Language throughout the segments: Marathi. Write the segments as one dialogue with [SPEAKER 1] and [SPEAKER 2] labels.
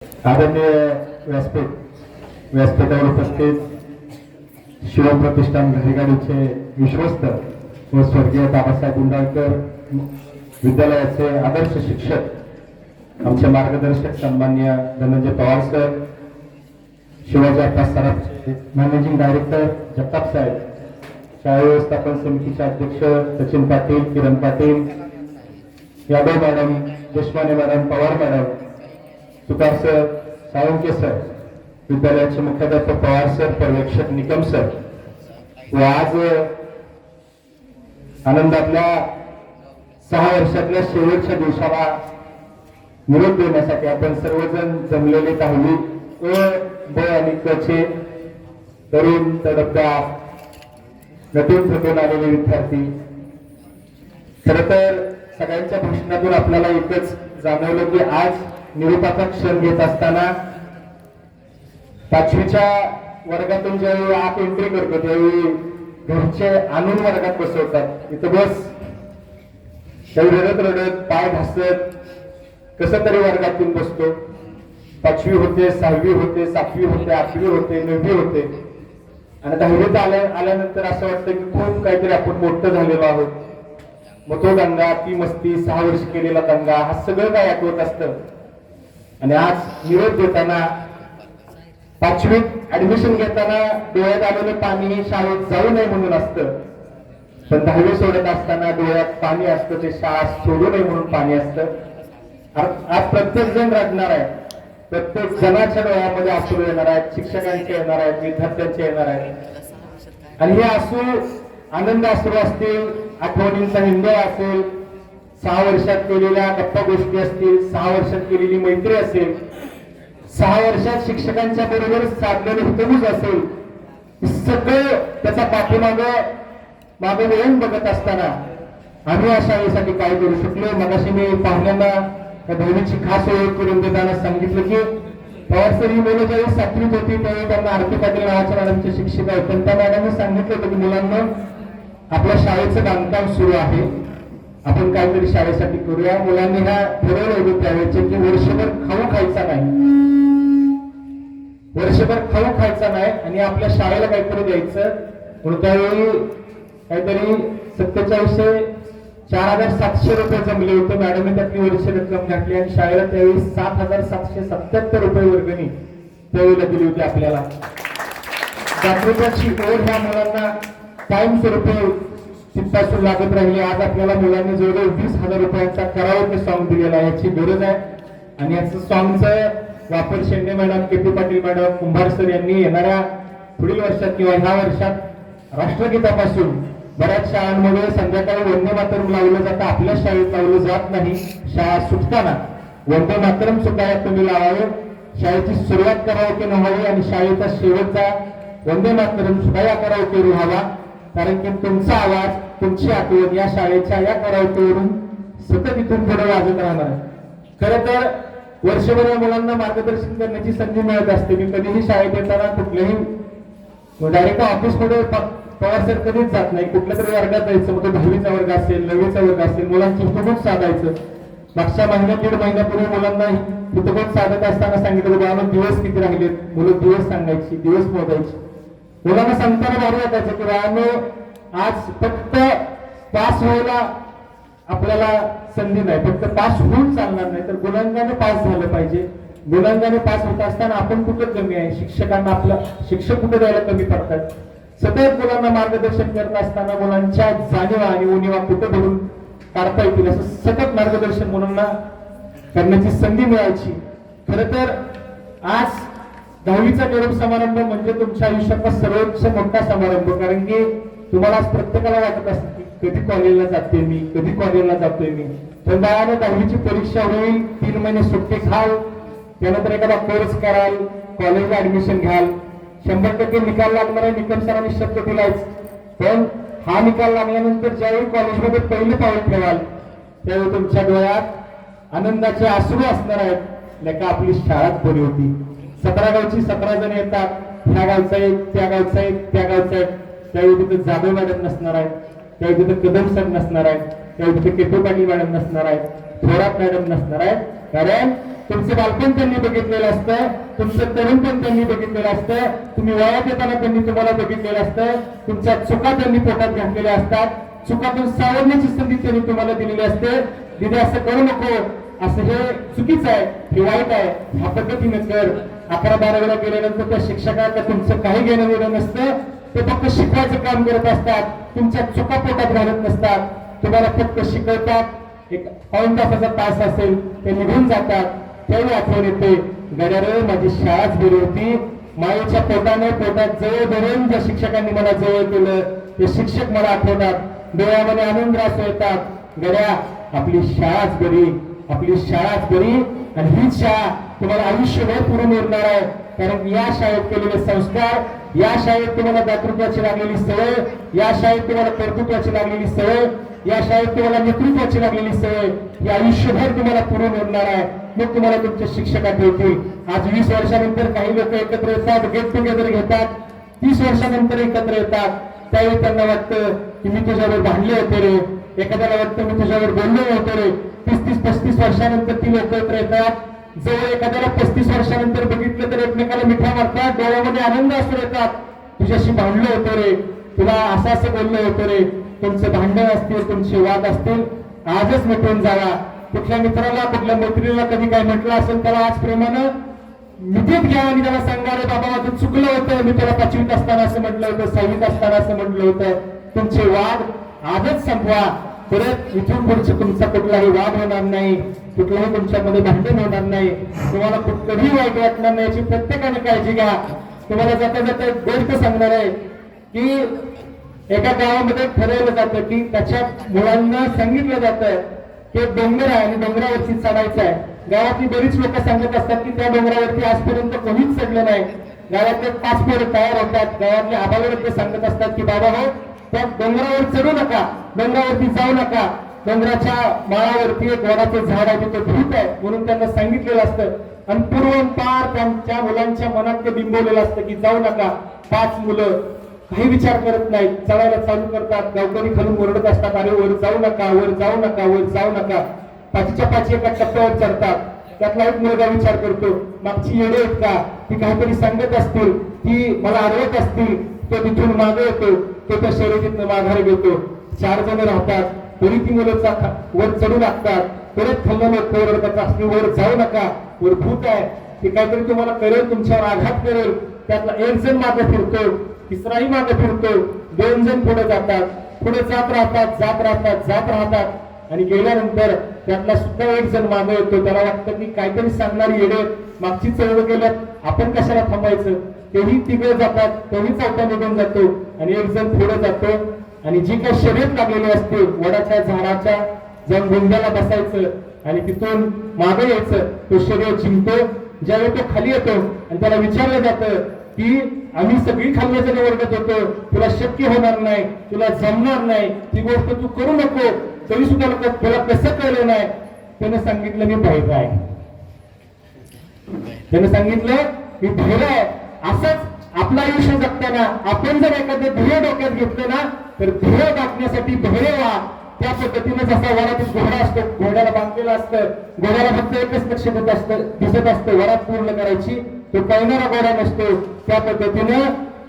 [SPEAKER 1] आदरणीय व्यासपीठावर उपस्थित शिवम प्रतिष्ठान घरेगाडीचे विश्वस्त व स्वर्गीय बाबासाहेब उंडाळकर विद्यालयाचे आदर्श शिक्षक, आमचे मार्गदर्शक सन्माननीय धनंजय पवार सर, शिवाजी अभ्यास सराफचे मॅनेजिंग डायरेक्टर जगताप साहेब, शाळा व्यवस्थापन समितीचे अध्यक्ष Sachin Patil, Kiran Patil, Yadav madam, Deshmane madam, Pawar madam, Sutar sir, Salunke sir, विद्यालयाचे मुख्याध्यापक पवार सर, पर्यवेक्षक निकम सर व आज आनंदातल्या 6 वर्षातल्या शेवटच्या दिवसाला निरोप देण्यासाठी आपण सर्वजण जमलेले 10वी ब आणि क चे तरुण तडफदार नटून थकून आलेले विद्यार्थी. खर तर सगळ्यांच्या भाषणातून आपल्याला एकच जाणवलं की आज निरोपाचा क्षण घेत असताना 5वीच्या वर्गातून ज्यावेळी आत एंट्री करतो त्यावेळी घरचे आणून वर्गात बसवतात. इथं बस, त्यावेळी रडत रडत पाय घासत कसं तरी वर्गातून बसतो. 5वी होते, 6वी होते, 7वी होते, 8वी होते, 9वी होते आणि 10वीत आल्यानंतर असं वाटतं की खूप काहीतरी आपण मोठं झालेलो आहोत. मग तो दंगा, ती मस्ती, 6 वर्ष केलेला दंगा, हा सगळं काय आठवत असतं. आणि आज निरोप देताना 5वीत ऍडमिशन घेताना डोळ्यात आलेलं पाणी हे शाळेत जाऊ नये म्हणून असतं, पण 10वी सोडत असताना डोळ्यात पाणी असतं, ते शाळा सोडू नये म्हणून पाणी असतं. आज प्रत्येक जण रडणार आहे, प्रत्येक जणाच्या डोळ्यामध्ये अश्रू येणार आहेत, शिक्षकांचे येणार आहेत, विद्यार्थ्यांचे येणार आहेत. आणि हे अश्रू आनंद अश्रू असतील, आठवणींचा हिंदोळा असेल, 6 वर्षात केलेल्या गप्पा गोष्टी असतील, 6 वर्षात केलेली मैत्री असेल, 6 वर्षात शिक्षकांच्या बरोबर साधलेले हितगुज असेल, सगळं त्याचा मागे वळून बघत असताना आम्ही या शाळेसाठी काय करू शकलो. मगाशी मी पाहुण्यांना त्या 10वीची खास ओळख करून देताना सांगितलं की पवार सर ही मुलं ज्यावेळी 7वीत होती त्यावेळी त्यांना आरती पाटील नावाच्या मॅडमचे शिक्षक आहेत, पण त्या मॅडमने सांगितलं होतं की मुलांना आपल्या शाळेचं बांधकाम सुरू आहे, आपण काहीतरी शाळेसाठी करूया. मुलांनी ह्या ठरवलं होतं त्यावेळेचे की वर्षभर खाऊ खायचा नाही आणि आपल्या शाळेला काहीतरी द्यायचं. म्हणून त्यावेळी काहीतरी 47,700 रुपये जमले होते. मॅडमने त्यातली वर्ष रक्कम घातली आणि शाळेला त्यावेळी 7,777 रुपये वर्गणी त्यावेळेला दिली होती. आपल्याला जागृतीची ओढ ह्या मुलांना कायम स्वरूपी तिथपासून लागत राहिली. आज आपल्याला मुलांनी जवळजवळ 20,000 रुपयांचा करावं सॉंग दिलेला आहे, याची गरज आहे. आणि याचं सॉंगचं वापर शेंडे मॅडम, केपी पाटील मॅडम, कुंभार सर यांनी येणाऱ्या पुढील वर्षात किंवा ह्या वर्षात राष्ट्रगीतापासून बऱ्याच शाळांमध्ये संध्याकाळी वंदे मातरम लावलं जातं, आपल्या शाळेत लावलं जात नाही. शाळा सुटताना वंदे मातरम सुद्धा तुम्ही लावावे, शाळेची सुरुवात करावं की नव्हावी आणि शाळेचा शेवटचा वंदे मातरम सुद्धा या करावकेवरून व्हावा. कारण की तुमचा आवाज, तुमची आठवण या शाळेच्या या करावकेवरून सतत इथून पुढे वाजत राहणार आहे. खरं तर वर्षभर या मुलांना मार्गदर्शन करण्याची संधी मिळत असते. मी कधीही शाळेत येताना कुठल्याही डायरेक्ट ऑफिसमध्ये पवार सर कधीच जात नाही, कुठल्या तरी वर्गात जायचं. मग तो 10वीचा वर्ग असेल, 9वीचा वर्ग असेल, मुलांची हितगुज साधायचं. मागच्या महिन्यात 1.5 महिन्यापूर्वी मुलांना हितगुज साधत असताना सांगितलं होतं दिवस किती राहिलेत. मुलं दिवस सांगायची, दिवस मोजायची. मुलांना सांगताना भारी वाटायचं की आज फक्त पास व्हायला आपल्याला संधी नाही, फक्त पास होऊन चालणार नाही, तर गुणांकाने पास झालं पाहिजे. गुणांकाने पास होत असताना आपण कुठं कमी आहे, शिक्षकांना आपला शिक्षक कुठे द्यायला कमी पडतात. सतत मुलांना मार्गदर्शन करत असताना मुलांच्या जाणीवा आणि उणीवा कुठं भरून काढता येतील असं सतत मार्गदर्शन मुलांना करण्याची संधी मिळायची. खरं तर आज 10वीचा निरोप समारंभ म्हणजे तुमच्या आयुष्यातला सर्वोच्च मोठा समारंभ. कारण की तुम्हाला आज प्रत्येकाला वाटत असतं की कधी कॉलेजला जाते मी, कधी कॉलेजला जातोय मी. पण बाळाने 10वीची परीक्षा होईल, 3 महिने सुट्टी घाल, त्यानंतर एखादा कोर्स कराल, कॉलेजला ऍडमिशन घ्याल, 100% निकाल लागणार आहे. निकम सरांनी शब्द दिलायच. पण हा निकाल लागल्यानंतर ज्यावेळी कॉलेजमध्ये पहिलं पाऊल ठेवाल त्यावेळी तुमच्या डोळ्यात आनंदाचे अश्रू असणार आहेत. लेका आपली शाळाच बरी होती. 17 गावची 17 जण येतात, ह्या गावचा एक, त्या गावचा एक, त्या गावचा एक. त्यावेळी तिथे जाधव मॅडम नसणार आहेत, त्यावेळी तिथे कदम सर नसणार आहेत, त्यावेळी तिथे केपी पाटील मॅडम नसणार आहेत, थोरात मॅडम नसणार आहेत. कारण तुमचं बालपण त्यांनी बघितलेलं असतं, तुमचं तरुणपण त्यांनी बघितलेलं असतं, तुम्ही वयात येताना त्यांनी तुम्हाला बघितलेलं असतं, तुमच्या चुका त्यांनी पोटात घातलेल्या असतात, चुकातून सावरण्याची संधी त्यांनी तुम्हाला दिलेली असते. दिदी असं करू नको, असं हे चुकीचं आहे, हे वाईट आहे, ह्या पद्धतीने कर. 11-12 गेल्यानंतर त्या शिक्षकाला तुमचं काही घेणं देणं नसतं, ते फक्त शिकवायचं काम करत असतात, तुमच्या चुका पोटात घालत नसतात, तुम्हाला फक्त शिकवतात. एक पाऊण तासाचा तास असेल ते निघून जातात, त्यावेळी आठवण येते, गड्यारे माझी शाळाच बरी होती. मायेच्या पोटाने पोटात जवळ धरून ज्या शिक्षकांनी मला जवळ केलं ते शिक्षक मला आठवतात, डोळ्यामध्ये आनंद रास येतात. गड्या आपली शाळाच बरी, आपली शाळाच बरी, आणि हीच शाळा तुम्हाला आयुष्यभर पुरून उरणार आहे. कारण या शाळेत केलेले संस्कार, या शाळेत तुम्हाला दातृत्वाची लागलेली सवय, या शाळेत तुम्हाला कर्तृत्वाची लागलेली सवय, या शाळेत तुम्हाला नेतृत्वाची लागलेली सवय, ही आयुष्यभर तुम्हाला पुरून उरणार आहे. मग तुम्हाला तुमचे शिक्षक आठवतील. आज 20 वर्षानंतर काही लोक एकत्र येतात, गेट टुगेदर घेतात, 30 वर्षानंतर एकत्र येतात. त्यावेळी त्यांना वाटतं की मी तुझ्यावर भांडले होते रे, एखाद्याला वाटतं मी तुझ्यावर बोललो होतो रे. 30-35 वर्षानंतर ती लोक एकत्र येतात. जवळ एखाद्याला 35 वर्षानंतर बघितलं तर एकमेकाला मिठा मारतात, डोळ्यामध्ये आनंद असू येतात. तुझ्याशी भांडलो होतो रे, तुला असं बोललो होतो रे. तुमचे भांडण असतील, तुमचे वाद असतील, आजच मिटून जावा. कुठल्या मित्राला, कुठल्या मैत्रिणीला कधी काय म्हटलं असेल त्याला आज प्रेमानं मिठीत घ्या आणि त्याला सांगा, रे बाबा माझं चुकलं होतं, मी तुला 5वीत असताना असं म्हटलं होतं, 6वीत असताना असं म्हटलं होतं. तुमचे वाद आजच संपवा. परत इथून पुढचे तुमचा कुठलाही वाद होणार नाही, कुठलाही तुमच्यामध्ये भांडण होणार नाही, तुम्हाला कधीही वाईट वाटणार नाही याची प्रत्येकाने काळजी घ्या. तुम्हाला जाता जाता एक गोष्ट सांगणार आहे की एका गावामध्ये ठरवलं जातं की त्याच्या मुलांना सांगितलं जातं की डोंगर आहे आणि डोंगरावरती चढायचं आहे. गावातली बरीच लोक सांगत असतात की त्या डोंगरावरती आजपर्यंत कोणीच चढलं नाही. गावातले 5 पोरं तयार होतात, गावातले आबावर ते सांगत असतात की बाबा हो, त्या डोंगरावर चढू नका, डोंगरावरती जाऊ नका. डोंगराच्या माळावरती एक वडाचं झाड आहे, तिथे भूत आहे म्हणून त्यांना सांगितलेलं असतं. आणि पूर्वपार त्यांच्या मुलांच्या मनात ते बिंबवलेलं असतं की जाऊ नका. 5 मुलं काही विचार करत नाहीत, चढायला चालू करतात. गावकरी खालून ओरडत असतात, अरे वर जाऊ नका, वर जाऊ नका, वर जाऊ नका. 5च्या 5 एका टप्प्यावर चढतात. त्यातला एक मुलगा विचार करतो, मागची येडे आहेत का, ती काहीतरी सांगत असतील, ती मला अडवत असतील. तो तिथून मागे येतो, तो त्या शर्यतीतनं माघार घेतो. 4 जण राहतात, तरी ती मुलं वर चढू लागतात. परत खाल्लं लोक ओरडतात, वर जाऊ नका, वर भूत आहे, ते काहीतरी तुम्हाला करेल, तुमच्यावर आघात करेल. त्यातला एक जण मागे फिरतो, तिसराही मागे फिरतो, 2 जण पुढे जातात, पुढे जात राहतात, जात राहतात, जात राहतात. आणि गेल्यानंतर त्यातला सुद्धा एक जण मागे येतो. त्याला वाटतं की काहीतरी सांगणारी येडे, मागची चढ गेल्यात, आपण कशाला थांबायचं. तेही 3 जातात, तोही 4था निघून जातो आणि एक जण पुढे जातो. आणि जी काही शर्यत लागलेली असते, वडाच्या झाडाच्या जाऊन गुंड्याला बसायचं आणि तिथून मागे यायचं, तो शर्यत जिंकतो. ज्यावेळी तो खाली येतो आणि त्याला विचारलं जातं की आम्ही सगळी खाल्ल्या जण ओरडत होतो, तुला शक्य होणार नाही, तुला जमणार नाही, ती गोष्ट तू करू नको, तरी सुद्धा तुला कसं कळलं नाही. त्याने सांगितलं मी बहिरा आहे. त्याने सांगितलं मी बहिरा आहे. असंच आपलं आयुष्य जगताना आपण जर एखादं ध्येय डोक्यात घेतलं ना, तर ध्येय गाठण्यासाठी बहिरे व्हा. त्या पद्धतीने जसा वरातीत घोडा असतो, घोड्याला बांधलेला असतं, घोड्याला फक्त एकच लक्ष दिसत असतं, वरात पूर्ण करायची, तो पळणारा घोडा नसतो. त्या पद्धतीने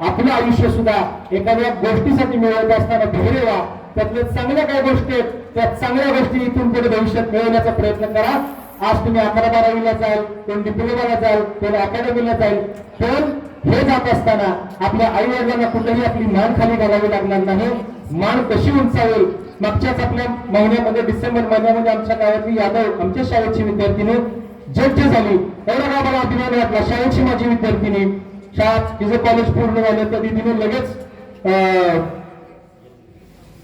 [SPEAKER 1] आपलं आयुष्य सुद्धा एखाद्या गोष्टीसाठी मिळवत असताना बहिरे व्हा. त्यातल्या चांगल्या काय गोष्टी आहेत, त्या चांगल्या गोष्टी इथून पुढे भविष्यात मिळवण्याचा प्रयत्न करा. आज तुम्ही 11-12वीला जाल, कोण डिप्लोमाला जाल, कोण अकॅडमीला जाईल, पण हे जात असताना आपल्या आई वडिलांना कुठेही आपली मान खाली घालावी लागणार नाही. मान कशी उंचावेल. मागच्याच आपल्या महिन्यामध्ये, डिसेंबर महिन्यामध्ये आमच्या गावातली यादव, आमच्या शाळेची विद्यार्थिनी जज झाली. एवढा का मला अभिमान वाटला. शाळेची माझी विद्यार्थिनी, शाळा तिचं कॉलेज पूर्ण झालं तर तिने लगेच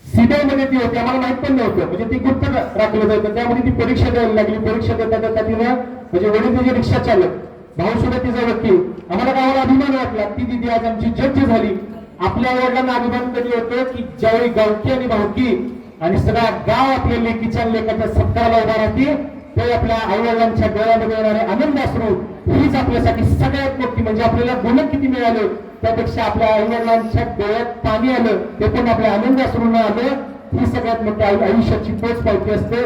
[SPEAKER 1] सीबीआय मध्ये ती होती, आम्हाला माहित पण नव्हतं, म्हणजे ती गुप्त राखलं जायचं. त्यामध्ये ती परीक्षा द्यायला लागली. परीक्षा देता तिनं, म्हणजे वडील तिचे रिक्षा चालक, भाऊ सुद्धा तिचा वकील. आम्हाला गावाला अभिमान वाटला. ती दिदी आज आमची जज झाली. आपल्या वडिलांना अभिमान कधी होतो की ज्यावेळी गावकी आणि भावकी आणि सगळा गाव आपल्या लेकीच्या लेखाच्या सत्काराला उभा राहते, ते आपल्या आई वडिलांच्या डोळ्यामध्ये येणारे आनंद असू, हीच आपल्यासाठी सगळ्यात मोठी, म्हणजे आपल्याला गुण किती मिळाले त्यापेक्षा आपल्या आई वडिलांच्या डोळ्यात पाणी आलं, ते पण आपल्या आनंद असू न आलं, ही सगळ्यात मोठी आयुष्याची पोच पावती असते.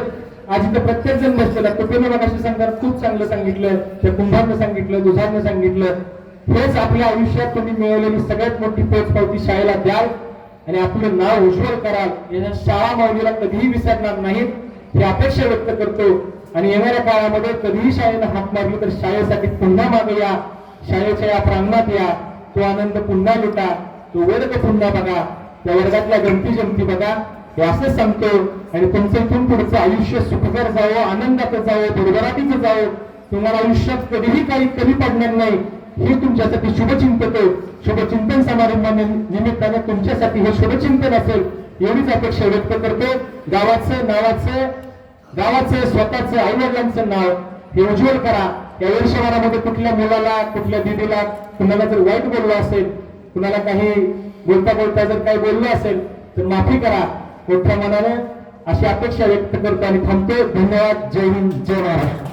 [SPEAKER 1] आज इथं प्रत्येक जण बसलेला तुपीनं मगाशी सांगताना खूप चांगलं सांगितलं, त्या कुंभारनं सांगितलं, दुधानं सांगितलं. हेच आपल्या आयुष्यात तुम्ही मिळवलेली सगळ्यात मोठी पोचपावती शाळेला द्याल आणि आपलं नाव उज्ज्वल कराल. या शाळा माऊलीला कधीही विसरणार नाहीत ही अपेक्षा व्यक्त करतो. आणि येणाऱ्या काळामध्ये कधीही शाळेनं हात मारली तर शाळेसाठी पुन्हा मागे या, शाळेच्या या प्रांगणात या, तो आनंद पुन्हा लुटा, तो वर्ग पुन्हा बघा, त्या वर्गातल्या गमती जमती बघा. हे असं सांगतो. आणि तुमचं इथून पुढचं आयुष्य सुखकर जावं, आनंदाचं जावं, भरभराटीचं जावं, तुम्हाला आयुष्यात कधीही काही कमी पडणार नाही हे तुमच्यासाठी शुभचिंततो. शुभचिंतन समारंभानिमित्ताने तुमच्यासाठी हे शुभचिंतन असेल एवढीच अपेक्षा व्यक्त करतो. गावाचं स्वतःचं आईवडिलांचं नाव हे उज्ज्वल करा. या वर्षभरामध्ये कुठल्या मुलाला, कुठल्या दिदीला कुणाला जर वाईट बोललं असेल, कुणाला काही बोलता बोलता जर काही बोललं असेल तर माफी करा मोठ्या मनानं, अशी अपेक्षा व्यक्त करतो आणि थांबतो. धन्यवाद. जय हिंद, जय महाराष्ट्र.